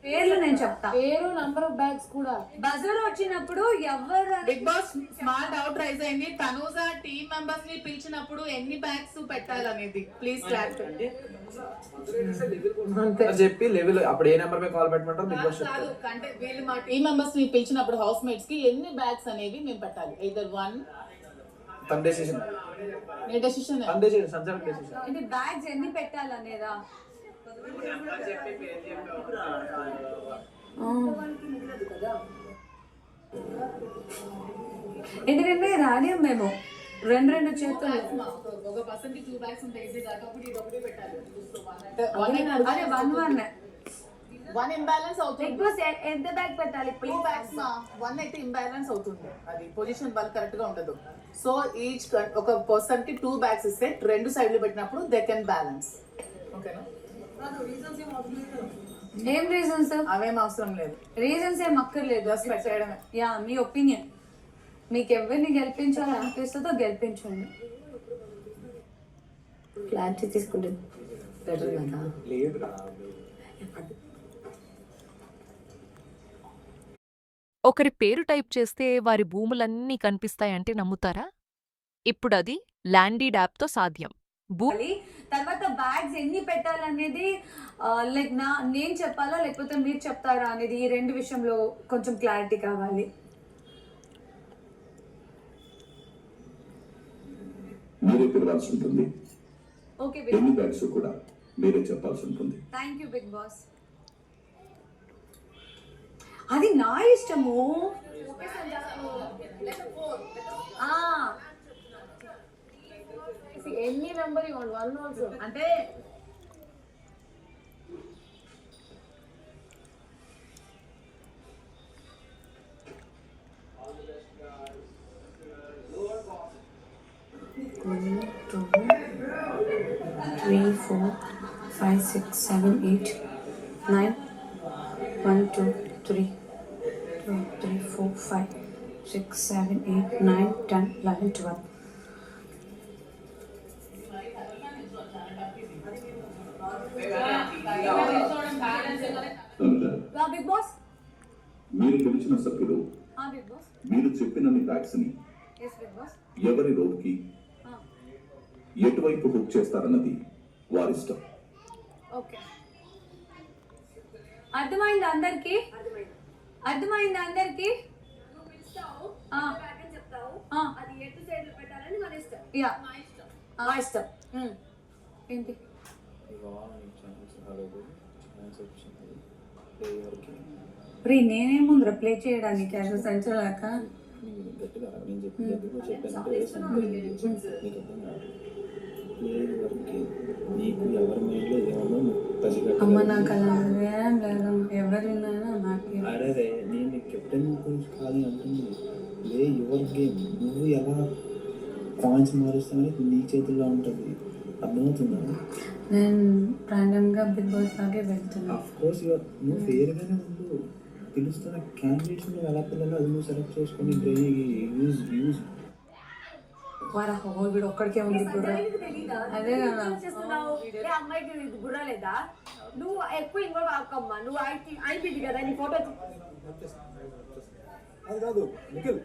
పేర్లు నేను చెప్తా, పేరు నంబర్ ఆఫ్ బ్యాగ్స్ కూడా. బజర్ వచ్చినప్పుడు ఎవరు Bigg Boss smart doubt raise అయింది. తనూజ టీమ్ మెంబర్స్ ని పిలిచినప్పుడు ఎన్ని బ్యాగ్స్ పెట్టాలనేది ప్లీజ్ క్లారిటీ చెప్పి లెవెల్ అప్పుడు ఏ నెంబర్ మీద కాల్ పెట్టమంటారు బిగ్ బాస్ కాదు. అంటే వీళ్ళు మా టీమ్ మెంబర్స్ ని పిలిచినప్పుడు హౌస్ మేట్స్ కి ఎన్ని బ్యాగ్స్ అనేవి మేము పెట్టాలి. either one తన డెసిషన్ నీ డెసిషన్ తన డెసిషన్ సంజయ్ డెసిషన్. అంటే బ్యాగ్స్ ఎన్ని పెట్టాలనేదా? ఎందుకంటే రాలేం మేము రెండు చేతులు. ఒక పర్సన్ కి 2 బ్యాగ్స్ ఉంటాయి ఈజీ కాబట్టి ఇది ఒకటి పెట్టాలి. అదే వన్ ఇంబ్యాలెన్స్ అవుతుంది. బిగ్ బాస్ ఎంత బ్యాగ్ పెట్టాలి? 2 బ్యాగ్స్ వన్ అయితే ఇంబ్యాలెన్స్ అవుతుంది. అది పొజిషన్ వాళ్ళు కరెక్ట్ గా ఉండదు. సో ఈచ్ ఒక పర్సన్ కి 2 బ్యాగ్స్ ఇస్తే 2 సైడ్లు పెట్టినప్పుడు దే కెన్ బ్యాలెన్స్. ఓకేనా? ఏం రీజన్స్? అవేం అవసరం లేదు. రీజన్స్ ఏం అక్కర్లేదు. జస్ట్ పెట్టేయడమే. యా, మీ ఒపీనియన్. మీకు ఎవరిని గెలిపించాలనిపిస్తుందో గెలిపించండి. క్లారిటీ తీసుకుంటే బెటర్ కదా. లేదు ఒకరి పేరు టైప్ చేస్తే వారి భూములన్నీ కనిపిస్తాయంటే నమ్ముతారా? ఇప్పుడది ల్యాండీడ్ యాప్తో సాధ్యం. తర్వాత బ్యాగ్స్ ఎన్ని పెట్టాలనేది లైక్ నేను చెప్పాలా లేకపోతే మీరు చెప్తారా అనేది, ఈ రెండు విషయంలో కొంచెం క్లారిటీ కావాలి. మీరే పిలవాల్సి ఉంటుంది. ఓకే, ఎన్ని బ్యాగ్స్ కూడా మీరే చెప్పాల్సి ఉంటుంది. Thank you Bigg Boss. అది నా ఇష్టము. ఎన్ని number you want? One also. అంటే One, 2, 3, 4, 5, 6, 7, 8, 9. 1, 2, 3, 4, 5, 6, 7, 8, 9, 10, 11, 12. బిగ్ బాస్. మీరు పిలిచిన సభ్యులు బిగ్ బాస్. మీరు చెప్పినన్ని బ్యాగ్స్ ని ఎస్ బిగ్ బాస్. ఎవరి రోడ్కి ఎటువైపు బుక్ చేస్తారన్నది వారిష్టం. ఓకే, అర్థమైంది అందరికి? అర్థమైంది అందరికి? యా, మా ఇష్టం. ఏంటి ప్రీ? నేనేముందిరా ప్లే చేయడానికి అసలు సంచలాక. గట్టిగా నేను చెప్పానంటే నీకు ఎవరి మైండ్లో ఏమన్నా అమ్మ నాకు అలా ఏం లేదు. ఎవరైనా నాకు అరే నేను కెప్టెన్ గురించి కాదు అంటుంది. లే యువర్ గేమ్, నువ్వు ఎలా పాయింట్స్ మారుస్తావని నీ చేతుల్లో ఉంటుంది. అర్థమవుతుందా? నేను ర్యాండమ్గా బిగ్ బాస్ లాగే వెళ్తున్నా. అఫ్ కోర్స్ నువ్వు ఫేర్గానే ఉండు. తెలుస్తున్న క్యాండిడేట్స్ నువ్వు ఎలా పిల్లలు అది నువ్వు సెలెక్ట్ చేసుకొని యూజ్ వీడు ఒక్కడికే ఉంది బుర్ర. అదే కదా, అమ్మాయికి బుర్ర లేదా? నువ్వు ఎక్కువ ఇన్వాల్వ్ అవ్వకమ్మా. నువ్వు అయిపోయింది కదా నీ ఫోటో. అది కాదు నిఖిల్.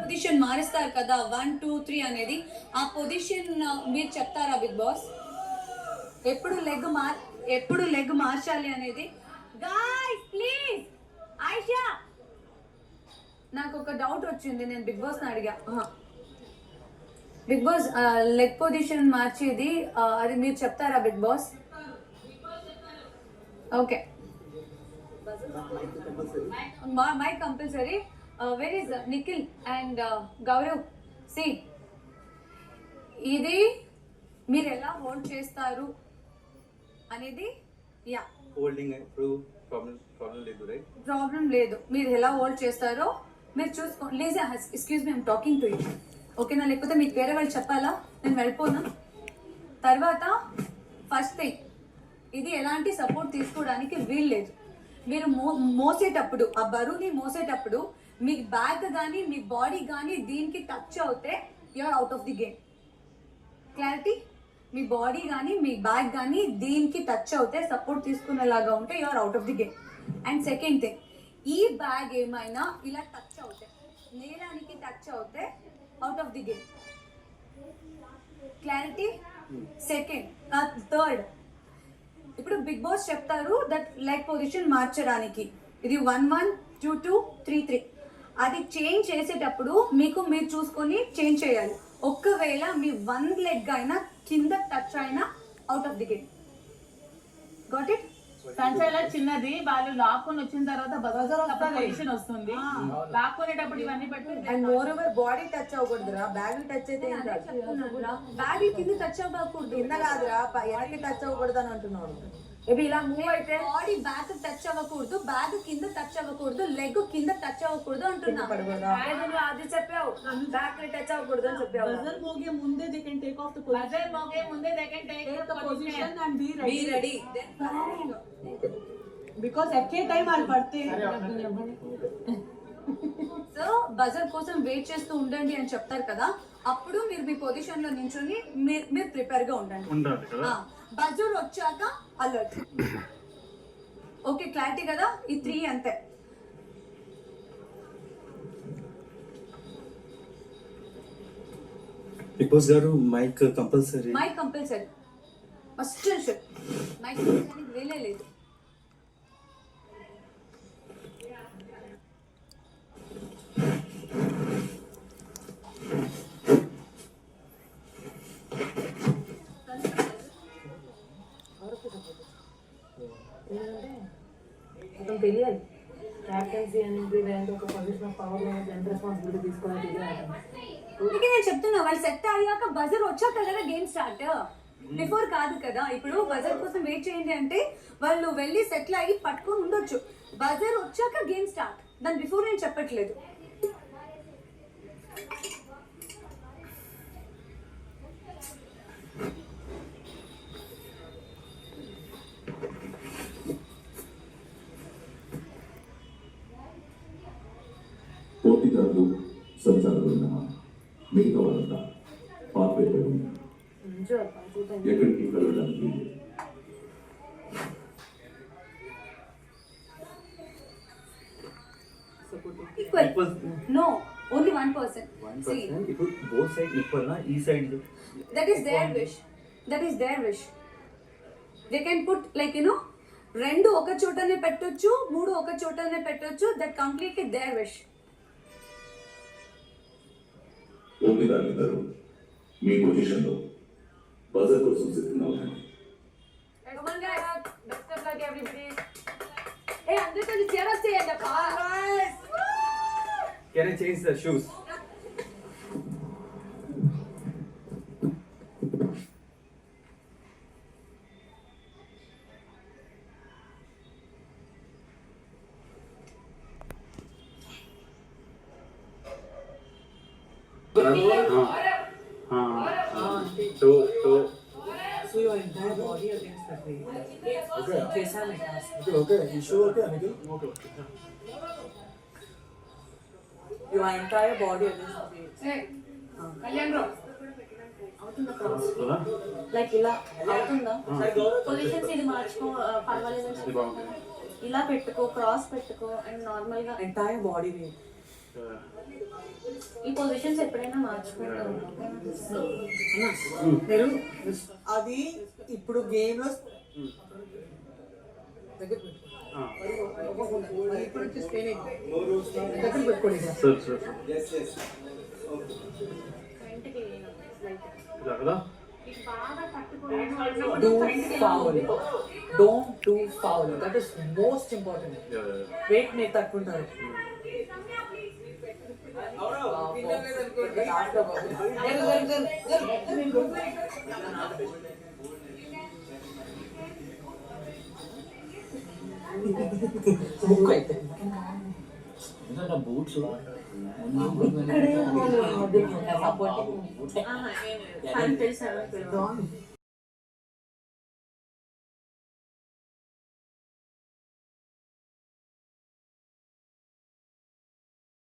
పొజిషన్ మారుస్తారు కదా 1, 2, 3 అనేది. ఆ పొజిషన్ మీరు చెప్తారా బిగ్ బాస్? ఎప్పుడు లెగ్ మార్చాలి అనేది? Guys please. ఆయిషా, నాకు ఒక డౌట్ వచ్చింది, నేను బిగ్ బాస్ అడిగా. బిగ్ బాస్ లెగ్ పొజిషన్ మార్చేది అది మీరు చెప్తారా Bigg Boss? Okay, mic compulsory. Where is Nikhil and Gaurav? See, ఇది మీరు ఎలా హోల్డ్ చేస్తారు అనేది. యా, హోల్డింగ్ ప్రాబ్లం లేదు, రైట్? ప్రాబ్లం లేదు. మీరు ఎలా హోల్డ్ చేస్తారో మీరు చూసుకోండి. Lazy, excuse me, I'm talking to you. ఓకేనా? లేకపోతే మీకు వేరే వాళ్ళు చెప్పాలా? నేను వెళ్ళిపోనా? తర్వాత ఫస్ట్ థింగ్, ఇది ఎలాంటి సపోర్ట్ తీసుకోవడానికి వీలు లేదు. మీరు మోసేటప్పుడు, ఆ బరువుని మోసేటప్పుడు మీ బ్యాక్ కానీ మీ బాడీ కానీ దీనికి టచ్ అవుతే you are out of the game. Clarity. మీ బాడీ కానీ మీ బ్యాక్ కానీ దీనికి టచ్ అవుతే సపోర్ట్ తీసుకునేలాగా ఉంటే you are out of the game. And second thing, ఈ బ్యాగ్ ఏమైనా ఇలా టచ్ అవుతే, నేలానికి టచ్ అవుతే out of the game. Clarity. Second. Third, ఇప్పుడు బిగ్ బాస్ చెప్తారు దట్ లెగ్ పొజిషన్ మార్చడానికి, ఇది 1-1, 2-2, 3-3. అది చేంజ్ చేసేటప్పుడు మీరు చూసుకొని చేంజ్ చేయాలి. ఒక్కవేళ మీ 1 లెగ్ అయినా కింద టచ్ అయినా out of the game. Got it? సంచల చిన్నది, వాళ్ళు లాక్కొని వచ్చిన తర్వాత బజర్ పొజిషన్ వస్తుంది. లాక్కునేటప్పుడు ఇవన్నీ పెట్టి and more over body touch అవ్వకూడదురా, బ్యాగ్ టచ్ అయితే ఏం కాదు. బ్యాగ్ కింద టచ్ అవ్వకూడదు. కింద కాదురా, వెనక్కి టచ్ అవ్వకూడదు అని అంటున్నాడు. మేబీ ఇలా మూవ్ అయితే బాడీ బ్యాక్ టచ్ అవ్వకూడదు, బ్యాగ్ కింద టచ్ అవ్వకూడదు, లెగ్ కింద టచ్ అవ్వకూడదు అంటున్నా. పడకూడదా? నువ్వు అది చెప్పావు, బ్యాక్ టచ్ అవ్వకూడదు అని చెప్పావు. బజర్ మోగే ముందే they can take the position and be Be ready. Because at a time వాళ్ళు పడితే సో బజర్ కోసం వెయిట్ చేస్తూ ఉండండి అని చెప్తారు కదా, అప్పుడు మీరు మీ పొజిషన్ లో నించుని మీరు ప్రిపేర్ గా ఉండండి. బజర్ వచ్చాక అలర్ట్. ఓకే, క్లారిటీ కదా? ఈ 3 అంతే. బిగ్ బాస్ గారు mic compulsory. Mic compulsory, first mic వేలే లేదు. అతను తెలియాలి క్యాప్టెన్సీ అనేది వేరే ఒక position of power and responsibility తీసుకోవాలి తెలియాలి. అందుకే నేను చెప్తున్నా, వాళ్ళు సెట్ అయ్యాక బజర్ వచ్చాక కదా గేమ్ స్టార్ట్, బిఫోర్ కాదు కదా. ఇప్పుడు బజర్ కోసం వెయిట్ చేయండి అంటే వాళ్ళు వెళ్ళి సెటిల్ అయ్యి పట్టుకొని ఉండొచ్చు. బజర్ వచ్చాక గేమ్ స్టార్ట్, దాని బిఫోర్ నేను చెప్పట్లేదు. పోటీదారులు సంచాలకులు మిగతా వాళ్ళంతా పాత్ర ఎక్కడికి వెళ్ళడానికి Equal. No, only 1%. See, ఇప్పుడు బోత్ సైడ్ ఈక్వల్ నా? ఈ side that is their wish. That is their wish. They can put like, you know, 2 ఒక చోటనే పెట్టొచ్చు, 3 ఒక చోటనే పెట్టొచ్చు. That completely their wish. పోటీదారులిద్దరూ మీ పొజిషన్లో బజర్ కోసం సిద్ధంగా ఉండండి. Come on guys, best of luck everybody. Hey, అందరికీ cheers చేయండి అప్పా. Can I change the shoes? So your entire body against the tree. Okay. Kesame task. Okay. You sure? Okay, Nikhil? Okay. Your entire body against the tree. Hey, Kalyan bro. అవుతుందా cross? Like ఇలా అవుతుందా? Positions ఇది మార్చుకో, పర్వాలేదని చెప్తాను. ఇలా పెట్టుకో, cross పెట్టుకో అండ్ నార్మల్ గా ఎంటైర్ బాడీ వెయిట్. ఈ పొజిషన్స్ ఎప్పుడైనా మార్చుకుంటారు. మీరు అది ఇప్పుడు గేమ్ లో Do foul. Don't do foul. That is most important. Weight మీరు తట్టుకుంటారు. బుక్ అయితే బూట్స్ సపోర్ట్